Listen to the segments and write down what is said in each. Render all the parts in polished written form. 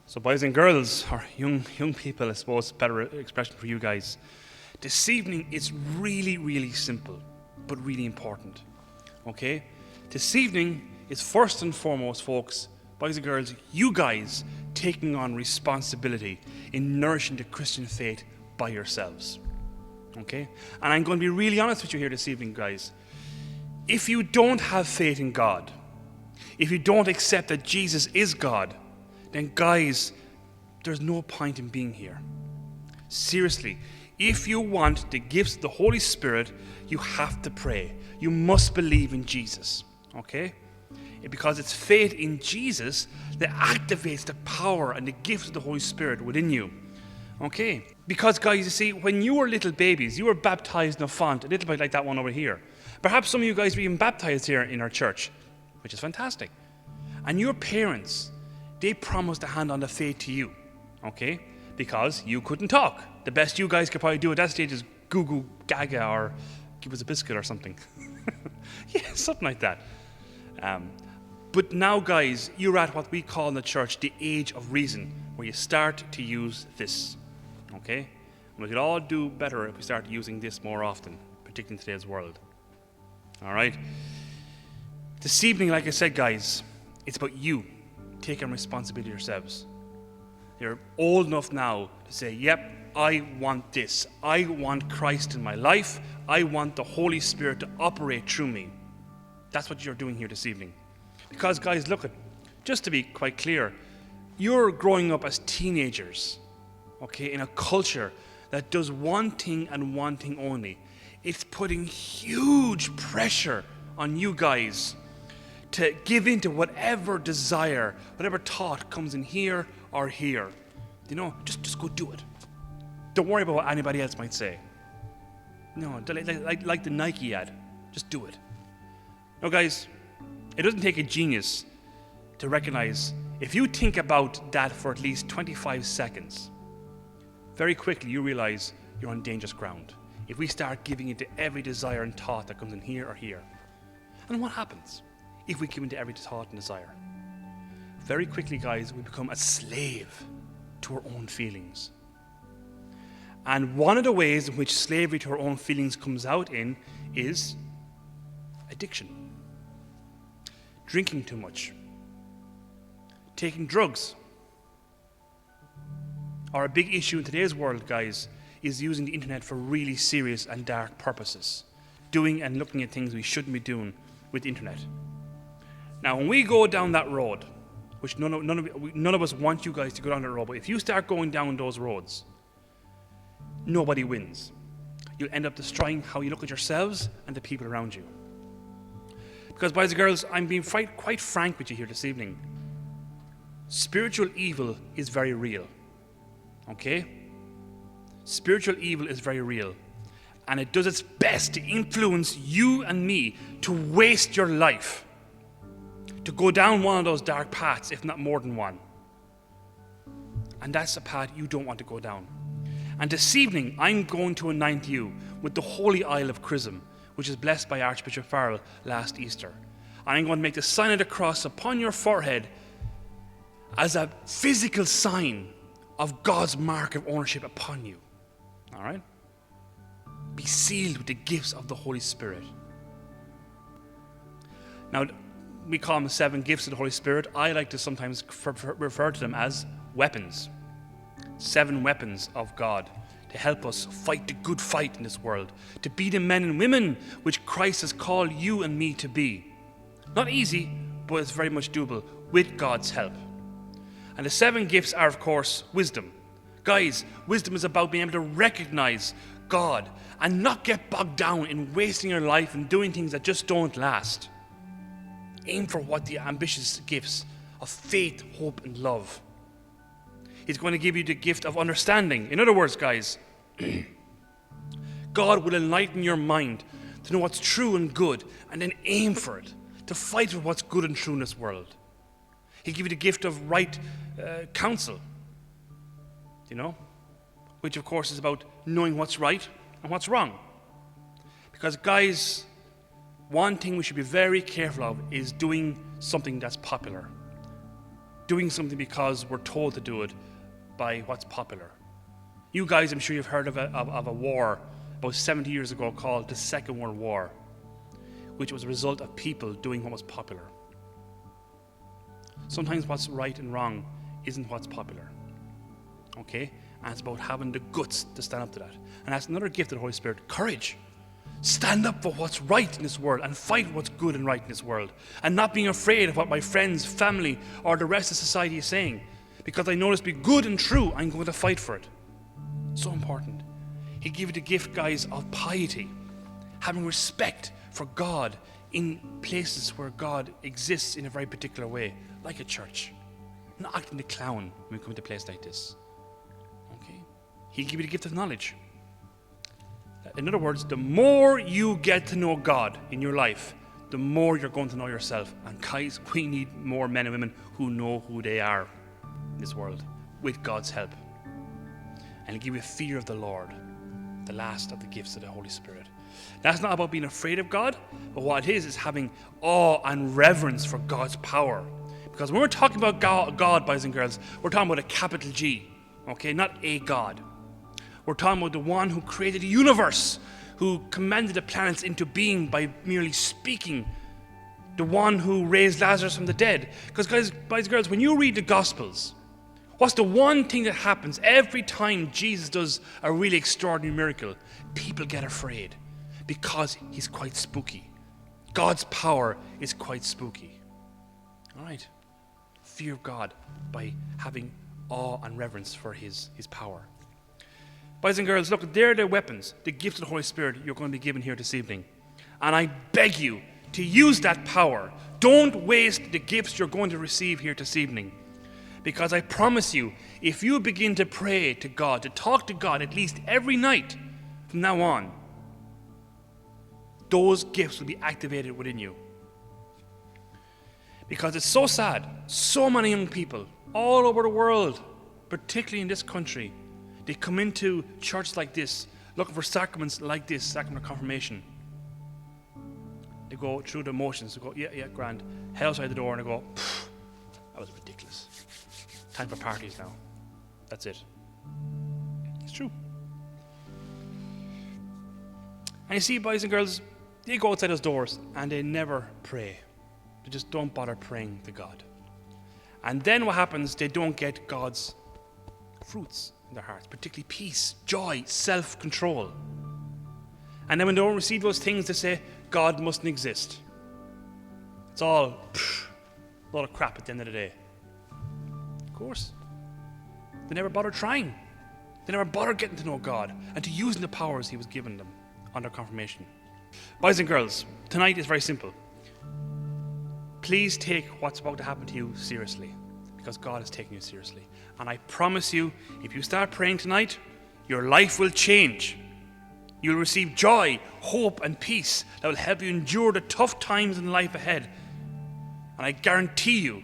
So boys and girls, or young people, I suppose, better expression for you guys. This evening is really, really simple, but really important. Okay? This evening is first and foremost, folks, boys and girls, you guys taking on responsibility in nourishing the Christian faith by yourselves. Okay? And I'm going to be really honest with you here this evening, guys. If you don't have faith in God, if you don't accept that Jesus is God, then guys, there's no point in being here. Seriously, if you want the gifts of the Holy Spirit, you have to pray. You must believe in Jesus, okay? Because it's faith in Jesus that activates the power and the gifts of the Holy Spirit within you, okay? Because guys, you see, when you were little babies, you were baptized in a font, a little bit like that one over here. Perhaps some of you guys were even baptized here in our church, which is fantastic. And your parents, they promised to hand on the faith to you, okay? Because you couldn't talk. The best you guys could probably do at that stage is goo goo gaga or give us a biscuit or something. Yeah, something like that. But now, guys, you're at what we call in the church the age of reason, where you start to use this, okay? And we could all do better if we start using this more often, particularly in today's world. All right? This evening, like I said, guys, it's about you taking responsibility yourselves. You're old enough now to say, yep, I want this. I want Christ in my life. I want the Holy Spirit to operate through me. That's what you're doing here this evening. Because, guys, look, just to be quite clear, you're growing up as teenagers, okay, in a culture that does one thing and one thing only. It's putting huge pressure on you guys to give in to whatever desire, whatever thought comes in here or here. You know, just go do it. Don't worry about what anybody else might say. No, like the Nike ad, just do it. Now guys, it doesn't take a genius to recognize if you think about that for at least 25 seconds, very quickly you realize you're on dangerous ground. If we start giving into every desire and thought that comes in here or here. And what happens if we give into every thought and desire? Very quickly, guys, we become a slave to our own feelings. And one of the ways in which slavery to our own feelings comes out in is addiction. Drinking too much. Taking drugs. Or a big issue in today's world, guys, is using the internet for really serious and dark purposes. Doing and looking at things we shouldn't be doing with the internet. Now, when we go down that road, which none of us want you guys to go down that road, but if you start going down those roads, nobody wins. You'll end up destroying how you look at yourselves and the people around you. Because, boys and girls, I'm being quite frank with you here this evening. Spiritual evil is very real. Okay? Spiritual evil is very real. And it does its best to influence you and me to waste your life, to go down one of those dark paths, if not more than one. And that's a path you don't want to go down. And this evening, I'm going to anoint you with the holy oil of chrism, which is blessed by Archbishop Farrell last Easter. And I'm going to make the sign of the cross upon your forehead as a physical sign of God's mark of ownership upon you. All right? Be sealed with the gifts of the Holy Spirit. Now, we call them 7 gifts of the Holy Spirit. I like to sometimes refer to them as weapons. 7 weapons of God to help us fight the good fight in this world, to be the men and women which Christ has called you and me to be. Not easy, but it's very much doable with God's help. And the 7 gifts are, of course, wisdom. Guys, wisdom is about being able to recognize God and not get bogged down in wasting your life and doing things that just don't last. Aim for what the ambitious gifts of faith, hope, and love. He's going to give you the gift of understanding. In other words, guys, God will enlighten your mind to know what's true and good, and then aim for it, to fight for what's good and true in this world. He'll give you the gift of right counsel, which of course is about knowing what's right and what's wrong. Because, guys, one thing we should be very careful of is doing something that's popular. doing something because we're told to do it by what's popular. You guys, I'm sure you've heard of a war about 70 years ago called the Second World War, which was a result of people doing what was popular. Sometimes what's right and wrong isn't what's popular. Okay? And it's about having the guts to stand up to that. And that's another gift of the Holy Spirit, courage. Stand up for what's right in this world and fight what's good and right in this world. And not being afraid of what my friends, family, or the rest of society is saying. Because I know this to be good and true, I'm going to fight for it. So important. He gave you the gift, guys, of piety. Having respect for God in places where God exists in a very particular way, like a church. Not acting the clown when we come to a place like this. Okay? He'll give you the gift of knowledge. In other words, the more you get to know God in your life, the more you're going to know yourself. And guys, we need more men and women who know who they are in this world, with God's help. And he'll give you a fear of the Lord, the last of the gifts of the Holy Spirit. That's not about being afraid of God, but what it is having awe and reverence for God's power. Because when we're talking about God, boys and girls, we're talking about a capital G, okay? Not a God. We're talking about the one who created the universe, who commanded the planets into being by merely speaking. The one who raised Lazarus from the dead. Because guys, boys and girls, when you read the Gospels, what's the one thing that happens every time Jesus does a really extraordinary miracle? People get afraid because he's quite spooky. God's power is quite spooky. All right. Fear of God by having awe and reverence for his power. Boys and girls, look, they're the weapons, the gift of the Holy Spirit you're going to be given here this evening. And I beg you to use that power. Don't waste the gifts you're going to receive here this evening. Because I promise you, if you begin to pray to God, to talk to God at least every night from now on, those gifts will be activated within you. Because it's so sad, so many young people all over the world, particularly in this country, they come into church like this, looking for sacraments like this, sacrament of confirmation. They go through the motions, they go, yeah, grand, head outside the door, and they go, that was ridiculous. Time for parties now. That's it. It's true. And you see, boys and girls, they go outside those doors and they never pray. They just don't bother praying to God. And then what happens, they don't get God's fruits in their hearts, particularly peace, joy, self-control. And then when they don't receive those things, they say, God mustn't exist. It's all a lot of crap at the end of the day. Of course. They never bother trying. They never bother getting to know God and to using the powers he was given them under confirmation. Boys and girls, tonight is very simple. Please take what's about to happen to you seriously, because God is taking you seriously. And I promise you, if you start praying tonight, your life will change. You'll receive joy, hope, and peace that will help you endure the tough times in life ahead. And I guarantee you,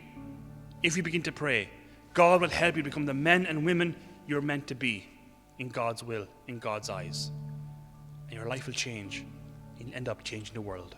if you begin to pray, God will help you become the men and women you're meant to be in God's will, in God's eyes. And your life will change. You'll end up changing the world.